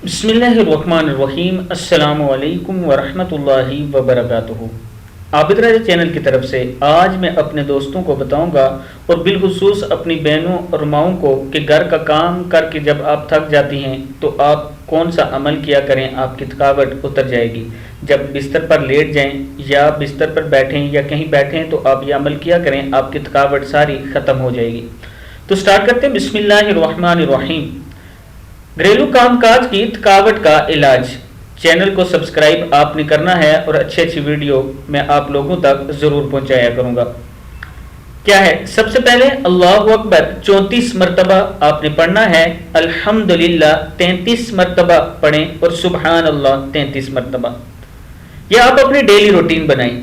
بسم اللہ الرحمن الرحیم۔ السلام علیکم ورحمۃ اللہ وبرکاتہ۔ عابد راجہ چینل کی طرف سے آج میں اپنے دوستوں کو بتاؤں گا اور بالخصوص اپنی بہنوں اور ماؤں کو کہ گھر کا کام کر کے جب آپ تھک جاتی ہیں تو آپ کون سا عمل کیا کریں، آپ کی تھکاوٹ اتر جائے گی۔ جب بستر پر لیٹ جائیں یا بستر پر بیٹھیں یا کہیں بیٹھیں تو آپ یہ عمل کیا کریں، آپ کی تھکاوٹ ساری ختم ہو جائے گی۔ تو سٹارٹ کرتے ہیں۔ بسم اللہ الرحمن الرحیم۔ گھریلو کام کاج کی تھکاوٹ کا علاج۔ چینل کو سبسکرائب آپ نے کرنا ہے اور اچھی ویڈیو میں آپ لوگوں تک ضرور پہنچایا کروں گا۔ کیا ہے؟ سب سے پہلے اللہ اکبر 34 مرتبہ آپ نے پڑھنا ہے، الحمدللہ 33 مرتبہ پڑھیں اور سبحان اللہ 33 مرتبہ۔ یہ آپ اپنی ڈیلی روٹین بنائیں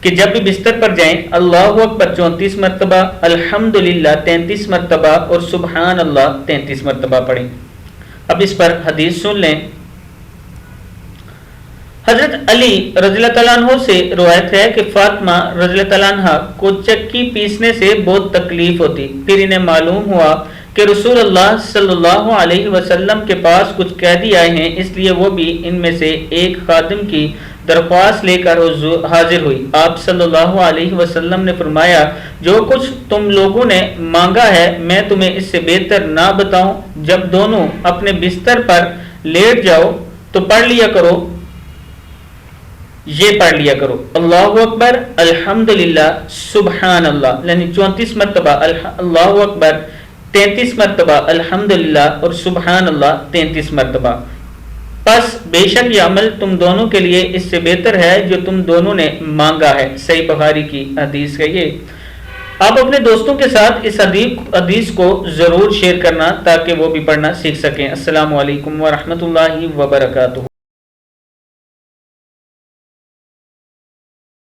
کہ جب بھی بستر پر جائیں اللہ اکبر 34 مرتبہ، الحمدللہ 33 مرتبہ اور سبحان اللہ 33 مرتبہ پڑھیں۔ اب اس پر حدیث سن لیں۔ حضرت علی رضی اللہ تعالیٰ عنہ سے روایت ہے کہ فاطمہ رضی اللہ تعالیٰ عنہ کو چکی پیسنے سے بہت تکلیف ہوتی، پھر انہیں معلوم ہوا کہ رسول اللہ صلی اللہ علیہ وسلم کے پاس کچھ قیدی آئے ہیں، اس لیے وہ بھی ان میں سے ایک خادم کی درخواست لے کر حاضر ہوئی۔ آپ صلی اللہ علیہ وسلم نے فرمایا، جو کچھ تم لوگوں نے مانگا ہے میں تمہیں اس سے بہتر نہ بتاؤں؟ جب دونوں اپنے بستر پر لیٹ جاؤ تو پڑھ لیا کرو، یہ پڑھ لیا کرو، اللہ اکبر الحمدللہ سبحان اللہ، یعنی 34 مرتبہ اللہ اکبر، 33 مرتبہ الحمدللہ اور سبحان اللہ 33 مرتبہ۔ پس بے شک یہ عمل تم دونوں کے لیے اس سے بہتر ہے جو تم دونوں نے مانگا ہے۔ صحیح بخاری کی حدیث ہے یہ۔ آپ اپنے دوستوں کے ساتھ اس حدیث کو ضرور شیئر کرنا تاکہ وہ بھی پڑھنا سیکھ سکیں۔ السلام علیکم ورحمۃ اللہ وبرکاتہ۔